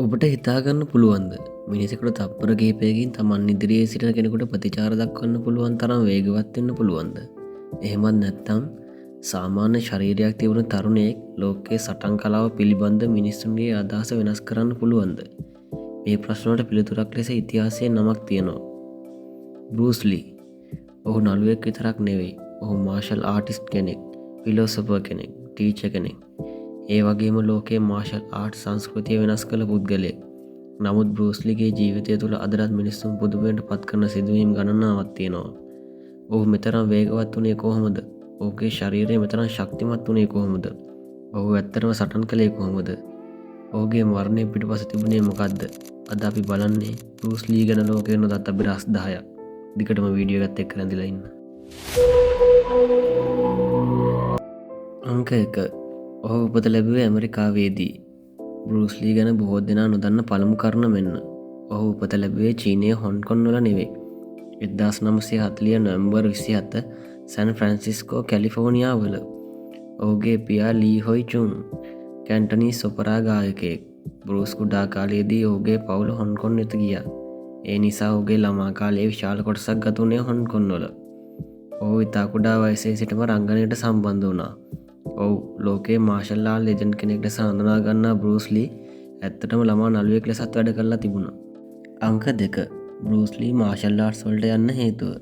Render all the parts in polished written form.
ඔබට හිතාගන්න පුළුවන්ද මිනිසෙකුට තප්පර කහිපයකින් තමන් ඉදිරියේ සිටින කෙනෙකුට ප්‍රතිචාර දක්වන්න පුළුවන් තරම් වේගවත්වෙන්න පුළුවන්ද. එහෙමත් නැත්තම් සාමාන්‍ය ශරීරයක් තිබුණ තරුණයෙක් ලෝකයේ සටන් කලාව පිළිබඳ මිනිස්සුන්ගේ අදහස වෙනස් කරන්න පුළුවන්ද. මේ ප්‍රශ්නට පිළිතුරක් ලෙස ඉතිහාසය නමක් තියෙනවා. බෲස්ලි. ඔහු නළුවෙක් විතරක් නෙවෙයි. ඔහු මාර්ෂල් ආටිස්ට් කෙනෙක්, ෆිලෝසොෆර් කෙනෙක්, ටීචර් කෙනෙක්. ඒ වගේම ලෝකයේ මාර්ෂල් ආර්ට් සංස්කෘතිය වෙනස් කළ පුද්ගලයෙක්. නමුත් බෲස්ලිගේ ජීවිතය තුළ අදටත් මිනිස්සුන් පුදුමයට පත් කරන සිදුවීම් ගණනාවක් තියෙනවා. ඔහු මෙතරම් වේගවත් වුණේ කොහොමද? ඔහුගේ ශරීරය මෙතරම් ශක්තිමත් වුණේ කොහොමද? ඔහු ඇත්තටම සටන් කළේ කොහොමද? ඔහුගේ මරණය පිටුපස තිබුණේ මොකද්ද? අද අපි බලන්නේ බෲස්ලී ගැන ලෝකයේ නොදත් අභිරහස් 10ක්. දිගටම වීඩියෝ එකත් එක්ක රැඳිලා ඉන්න. අංක 1. ඔහු උපත ලැබුවේ ඇමරිකාවේදී. බෲස්ලී ගැන බොහෝ දෙනා නොදන්න පළමු කරුණ මෙන්න. ඔහු උපත ලැබුවේ චීනයේ හොන්කොන් වල නෙවෙයි. 1940 නොවැම්බර් 27 සැන් ෆ්‍රැන්සිස්කෝ කැලිෆෝනියා වල. ඔහුගේ පියා ලී හොයි චුන් කැන්ටනීස් ඔපරා ගායකයෙක්. බෲස් කුඩා කාලයේදී ඔහුගේ පවුල හොන්කොන් වෙත ගියා. ඒ නිසා ඔහුගේ ළමා කාලයේ විශාල කොටසක් ගත වුණේ හොන්කොන් වල. ඔහු ඉතා කුඩා වයසේ සිටම රංගනයට සම්බන්ධ වුණා. ඔහු ලෝකයේ මාර්ෂල් ආර්ට් ලෙජන්ඩ් කෙනෙක් ලෙස හඳුනා ගන්නා බෲස්ලී ඇත්තටම ළමා නළුවෙක් ලෙසත් වැඩ කරලා තිබුණා. අංක 2. බෲස්ලී මාර්ෂල් ආර්ට්ස් වලට යන්න හේතුව.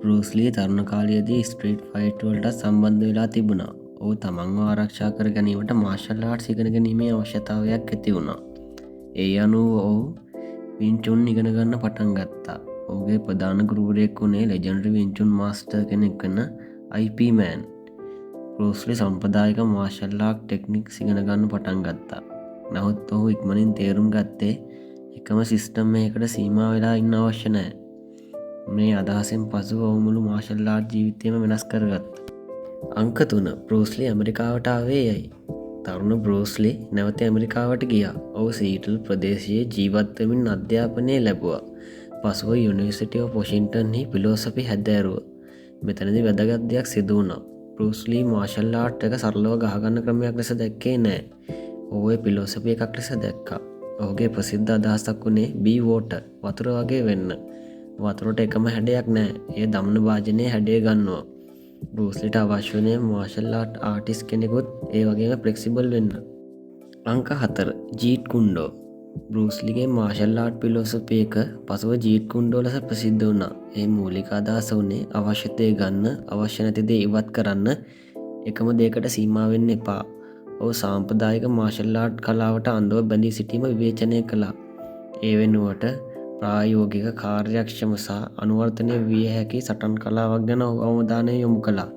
බෲස්ලී තරුණ කාලයේදී ස්ට්‍රීට් ෆයිට් වලට සම්බන්ධ වෙලා තිබුණා. ඔහු තමන්ව ආරක්ෂා කර ගැනීමට මාර්ෂල් ආර්ට්ස් ඉගෙන ගැනීමේ අවශ්‍යතාවයක් ඇති වුණා. ඒ අනුව ඔහු වින් චුන් ඉගෙන ගන්න පටන් ගත්තා. ඔහුගේ ප්‍රධාන ගුරුවරයෙක් වුණේ ලෙජෙන්ඩරි වින් චුන් මාස්ටර් කෙනෙක් වන IP මෑන්. බෲස්ලී සම්ප්‍රදායික මාර්ෂල් ආර්ට් ටෙක්නික්ස් ඉගෙන ගන්න පටන් ගත්තා. නමුත් ඔහු ඉක්මනින් තේරුම් ගත්තේ එකම සිස්ටම් එකකට සීමා වෙලා ඉන්න අවශ්‍ය නැහැ. මේ අදහසෙන් පසුව ඔහු මුළු මාර්ෂල් ආර්ට් ජීවිතයම වෙනස් කරගත්තා. අංක 3. බෲස්ලී ඇමරිකාවට ආවේ යයි. තරුණ බෲස්ලී නැවත ඇමරිකාවට ගියා. ඔහු සීටල් ප්‍රදේශයේ ජීවත් වෙමින් අධ්‍යාපනය ලැබුවා. පසුව යුනිවර්සිටි ඔෆ් වොෂින්ටන් හි ෆිලොසොෆි හැදෑරුවා. මෙතනදී වැදගත් දෙයක් සිදු වුණා. බෲස්ලී මාර්ෂල් ආර්ට් එක සරලව ගහගන්න ක්‍රමයක් ලෙස දැක්කේ නෑ. ඔහු ඒ ෆිලොසොෆි එකක් ලෙස දැක්කා. ඔහුගේ ප්‍රසිද්ධ අදහසක් වුණේ බී වෝටර්, වතුර වගේ වෙන්න. වතුරට එකම හැඩයක් නෑ. ඒ දමන වාජනයේ හැඩය ගන්නවා. බෲස්ලිට අවශ්‍ය වුණේ මාර්ෂල් ආර්ට් ආටිස්ට් කෙනෙකුත් ඒ වගේම ෆ්ලෙක්සිබල් වෙන්න. අංක 4. ජීට් කුන්ඩෝ. බෲස්ලිගේ මාර්ෂල් ආර්ට් ෆිලොසොෆි එක පසුව ජීට් කුන්ඩෝ ලෙස ප්‍රසිද්ධ වුණා. ඒ මූලික අදහස වුණේ අවශ්‍ය දේ ගන්න, අවශ්‍ය නැති දේ ඉවත් කරන්න, එකම දෙයකට සීමා වෙන්න එපා. ඔහු සාම්ප්‍රදායික මාර්ෂල් ආර්ට් කලාවට අන්දව බැඳී සිටීම විවේචනය කළා. ඒ වෙනුවට ප්‍රායෝගික, කාර්යක්ෂම සහ අනුවර්තනය විය හැකි සටන් කලාවක් ගැන අවධානය යොමු කළා.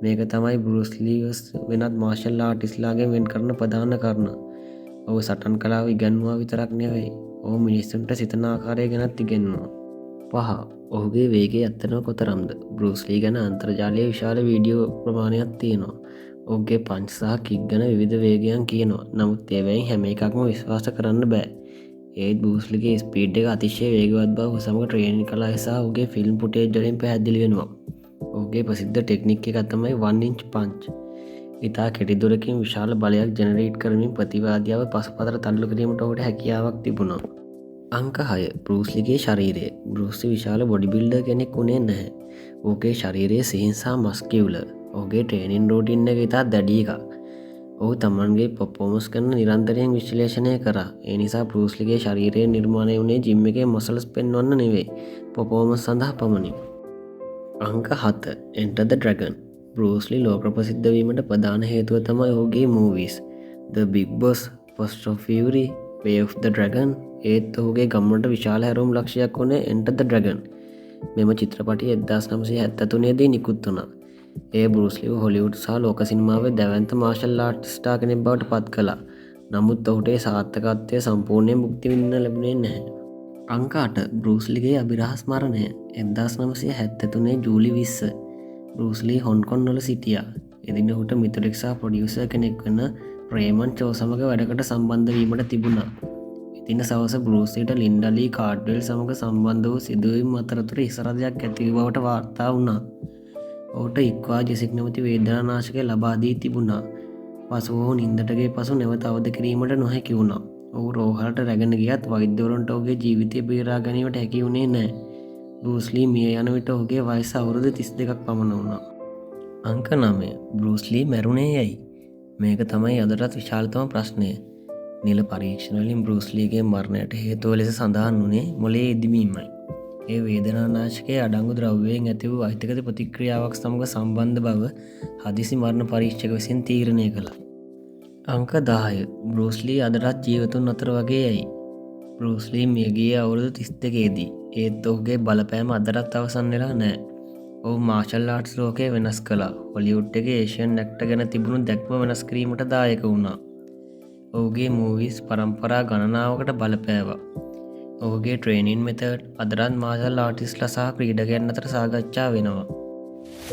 මේක තමයි බෲස්ලී වෙනත් මාර්ෂල් ආර්ටිස්ට්ලාගෙන් වෙන් කරන ප්‍රධාන කාරණය. ඔහු සටන් කලාව ඉගන්වුවා විතරක් නෙවෙයි, ඔහු මිනිස්සුන්ට සිතන ආකාරය ගැනත් ඉගෙනුවා. 5. ඔහුගේ වේගය ඇත්තටම කොතරම්ද? බෲස්ලී ගැන අන්තර්ජාලයේ විශාල වීඩියෝ ප්‍රමාණයක් තියෙනවා. ඔහුගේ පන්ච් සහ කික් ගැන විවිධ වේගයන් කියනවා. නමුත් ඒවයින් හැම එකක්ම විශ්වාස කරන්න බෑ. ඒත් බෲස්ලිගේ ස්පීඩ් එක අතිශය වේගවත් බව ඔහු සමග ට්‍රේනින් කළා නිසා ඔහුගේ ෆිල්ම් ෆුටේජ් වලින් පැහැදිලි වෙනවා. ඔහුගේ ප්‍රසිද්ධ ටෙක්නික් එක තමයි 1 inch punch. ඉතා කෙටි දුරකින් විශාල බලයක් ජෙනරේට් කරමින් ප්‍රතිවාදියාව පසුපතට තල්ලු කිරීමට ඔහුට හැකියාවක් තිබුණා. අංක 6. බෲස්ලිගේ ශරීරය. බෲස්ලී විශාල බොඩි බිල්ඩර් කෙනෙක් වුණේ නැහැ. ඔහුගේ ශරීරය සිහින් සහ මස්කියුලර්. ඔහුගේ ට්‍රේනින් රූටින් එක ඉතා දැඩි එකක්. ඔහු තමන්ගේ පර්ෆෝමන්ස් කරන නිරන්තරයෙන් විශ්ලේෂණය කරා. ඒ නිසා බෲස්ලිගේ ශරීරය නිර්මාණය වුණේ ජිම් එකේ මසල්ස් පෙන්වන්න නෙවෙයි, පර්ෆෝමන්ස් සඳහා පමණි. අංක 7. Enter the Dragon. බෲස්ලී ලෝක ප්‍රසිද්ධ වීමට ප්‍රධාන හේතුව තමයි ඔහුගේ movies The Big Boss, Fast and Furious, Way of the Dragon. ඒත් ඔහුගේ ගමනට විශාල හැරවුම් ලක්ෂයක් වුණේ Enter the Dragon. මෙම චිත්‍රපටය 1973 දී නිකුත් වුණා. ඒ බෲස්ලීව හොලිවුඩ් සහ ලෝක සිනමාවේ දැවැන්ත මාර්ෂල් ආර්ටිස්ට් කෙනෙක් බවට පත් කළා. නමුත් ඔහුට ඒ සාර්ථකත්වය සම්පූර්ණයෙන් භුක්ති විඳින්න ලැබුණේ නැහැ. අංක 8. බෲස්ලිගේ අභිරහස් මරණය. 1973 ජූලි 20. බෲස්ලී හොන්කොන් වල සිටියා. එදින ඔහුට මිතුරෙක් සහ ප්‍රොඩියුසර් කෙනෙක් වන රේමන් චෝ සමග වැඩකට සම්බන්ධ වීමට තිබුණා. එදින සවස බෲස්ලීට ලින්ඩා ලී කාඩ්වෙල් සමග සම්බන්ධ වූ සිදුවීම් අතරතුර හිසරදයක් ඇති බවට වාර්තා වුණා. ඔහුට ඉක්වා ජෙසික් නැමැති වේදනානාශකය ලබා දී තිබුණා. පසුව ඔහු නින්දට ගිය පසු නැවත අවදි කිරීමට නොහැකි වුණා. ඔහු රෝහලට රැගෙන ගියත් වෛද්‍යවරුන්ට ඔහුගේ ජීවිතය බේරා ගැනීමට හැකි වුණේ නැහැ. බෲස් ලී මිය යන විට ඔහුගේ වයස අවුරුදු 32ක් පමණ වුණා. අංක 9. බෲස් ලී මැරුණේ ඇයි? මේක තමයි අදටත් විශාලතම ප්‍රශ්නය. නිල පරීක්ෂණ වලින් බෲස් ලීගේ මරණයට හේතුව ලෙස සඳහන් වුණේ මොළයේ ඉදිමීමයි. ඒ වේදනානාශකයේ අඩංගු ද්‍රව්‍යයෙන් ඇති වූ අහිතකර ප්‍රතික්‍රියාවක් සමග සම්බන්ධ බව හදිසි මරණ පරීක්ෂක විසින් තීරණය කළා. අංක 10. බෲස් ලී අදටත් ජීවතුන් අතර වගේ ඇයි? බෲස් ලී මිය ගියේ අවුරුදු 32ේදී. ඒත් ඔහුගේ බලපෑම අදටත් අවසන් වෙලා නැහැ. ඔහු මාෂල් ආර්ට්ස් ලෝකය වෙනස් කළා. හොලිවුඩ් එකේ ඒෂියන් ඇක්ටර් ගැන තිබුණු දැක්ම වෙනස් කිරීමට දායක වුණා. ඔහුගේ මූවිස් පරම්පරා ගණනාවකට බලපෑවා. ඔහුගේ ට්‍රේනින් මෙතඩ් අදටත් මාෂල් ආර්ටිස්ට්ලා සහ ක්‍රීඩකයන් අතර සාකච්ඡා වෙනවා.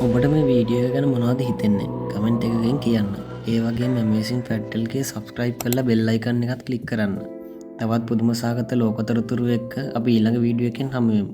ඔබට මේ වීඩියෝ ගැන මොනවද හිතෙන්නේ? කමෙන්ට් එකකින් කියන්න. ඒ වගේම Amazing Fractal එකේ subscribe කරලා bell icon එකත් click කරන්න. තවත් පුදුම සහගත ලෝක තොරතුරු එක්ක අපි ඊළඟ වීඩියෝ එකකින් හමු වෙමු.